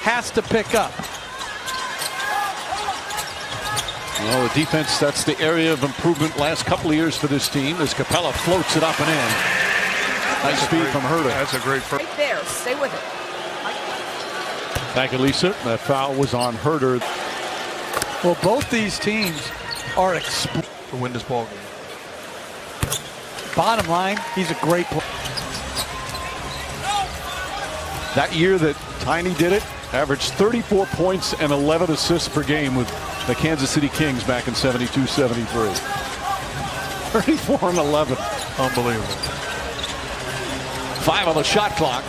has to pick up. Well, the defense, that's the area of improvement last couple of years for this team as Capella floats it up and in. Nice speed from Herder. That's a great first. Right there, stay with it. Thank you, Lisa. That foul was on Herder. Well, both these teams are To win this ball game. bottom line, he's a great player. That year that Tiny did it, averaged 34 points and 11 assists per game with the Kansas City Kings back in 72-73. 34 and 11. Unbelievable. 5 on the shot clock.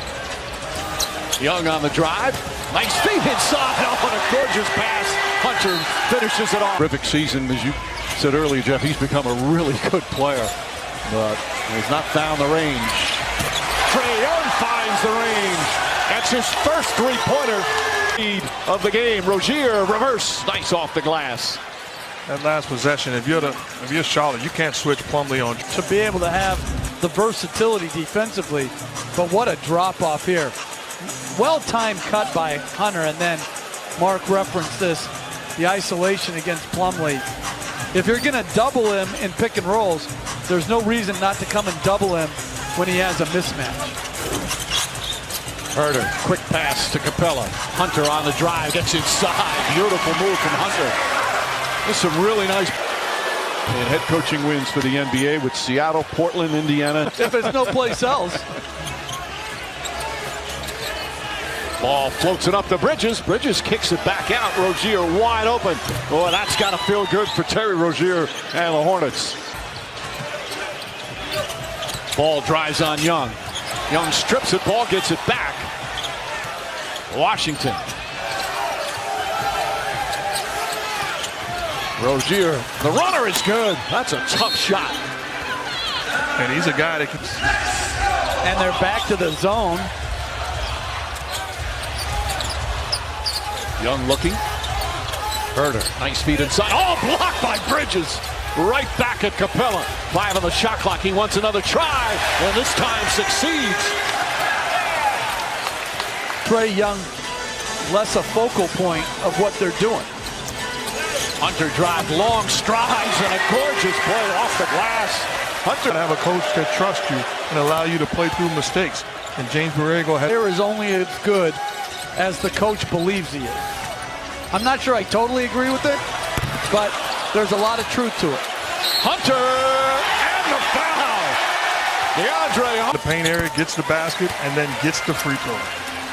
Young on the drive. Nice feet inside. Oh, what a gorgeous pass. Hunter finishes it off. Terrific season, as you said earlier, Jeff. He's become a really good player, but he's not found the range. Trae Young finds the range. That's his first three-pointer of the game. Rozier reverse, nice off the glass. That last possession, if you're Charlotte, you can't switch Plumlee on. To be able to have the versatility defensively, but what a drop off here. Well-timed cut by Hunter, and then Mark referenced this, the isolation against Plumlee. If you're going to double him in pick and rolls, there's no reason not to come and double him when he has a mismatch. Herder, quick pass to Capella. Hunter on the drive, gets inside. Beautiful move from Hunter. There's some really nice head coaching wins for the NBA with Seattle, Portland, Indiana. If there's no place else. Ball floats it up to Bridges. Bridges kicks it back out. Rozier wide open. Oh, that's got to feel good for Terry Rozier and the Hornets. Ball drives on Young. Young strips it. Ball gets it back. Washington. Rozier. The runner is good. That's a tough shot. And he's a guy that can. And they're back to the zone. Young looking. Herder, nice feet inside. Oh, blocked by Bridges. Right back at Capella. 5 on the shot clock. He wants another try, and this time succeeds. Trae Young, less a focal point of what they're doing. Hunter drive, long strides, and a gorgeous play off the glass. Hunter. Have a coach that trusts you and allow you to play through mistakes. And James Borrego has. Player is only as good as the coach believes he is. I'm not sure I totally agree with it, but there's a lot of truth to it. Hunter and the foul. DeAndre. The paint area, gets the basket, and then gets the free throw.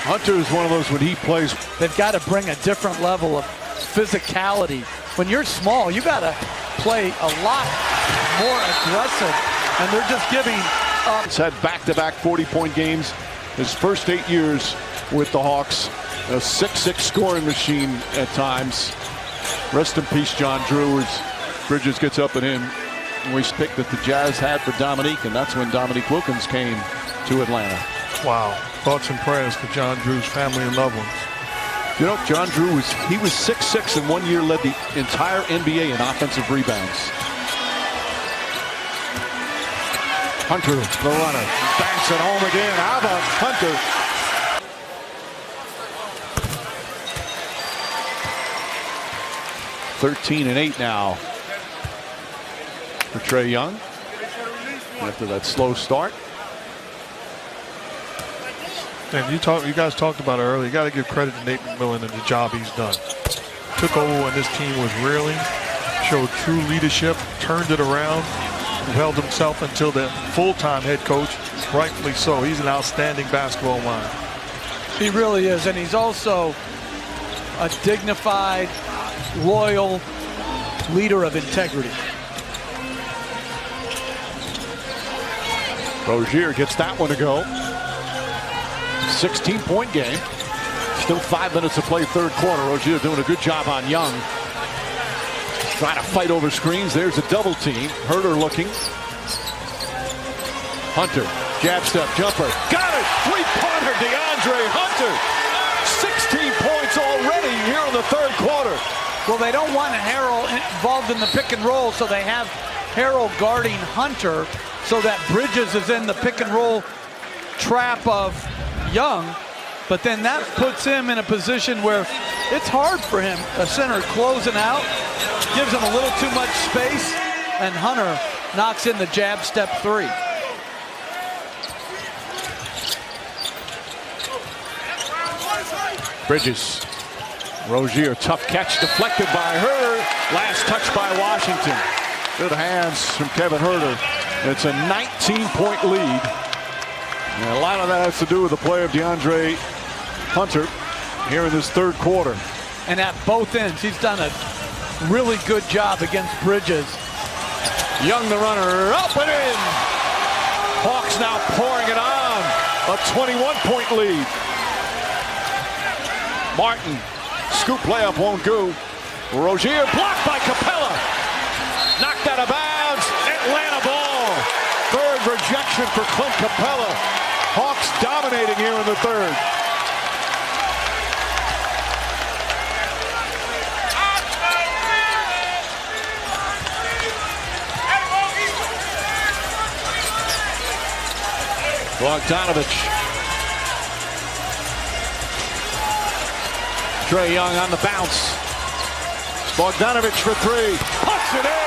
Hunter is one of those when he plays. They've got to bring a different level of physicality. When you're small, you got to play a lot more aggressive, and they're just giving up. He's had back-to-back 40-point games his first 8 years with the Hawks. A 6-6 scoring machine at times. Rest in peace, John Drew, as Bridges gets up and in. We pick that the Jazz had for Dominique, and that's when Dominique Wilkins came to Atlanta. Wow. Thoughts and prayers to John Drew's family and loved ones. You know, John Drew was 6'6" and 1 year led the entire NBA in offensive rebounds. Hunter, the runner, banks it home again. How about Hunter? 13 and 8 now for Trae Young after that slow start. And you guys talked about it earlier. You got to give credit to Nate McMillan and the job he's done. Took over when this team was reeling, showed true leadership, turned it around, held himself until the full-time head coach. Rightfully so. He's an outstanding basketball mind. He really is, and he's also a dignified, loyal leader of integrity. Rozier gets that one to go. 16-point game. Still 5 minutes to play third quarter. Rozier doing a good job on Young. Trying to fight over screens. There's a double team. Herder looking. Hunter, jab step, jumper. Got it! Three-pointer, DeAndre Hunter. 16 points already here in the third quarter. Well, they don't want Harrell involved in the pick and roll, so they have Harrell guarding Hunter so that Bridges is in the pick and roll trap of Young. But then that puts him in a position where it's hard for him. A center closing out, gives him a little too much space, and Hunter knocks in the jab step 3. Bridges. Rozier, tough catch, deflected by Herter. Last touch by Washington. Good hands from Kevin Herter. It's a 19-point lead. And a lot of that has to do with the play of DeAndre Hunter here in this third quarter. And at both ends, he's done a really good job against Bridges. Young, the runner, up and in. Hawks now pouring it on. A 21-point lead. Martin, scoop layup won't go. Rozier blocked by Capella. Knocked out of bounds. Atlanta ball. Third rejection for Clint Capella. Hawks dominating here in the third. Bogdanovich. Trae Young on the bounce. Bogdanovich for 3. Puts it in.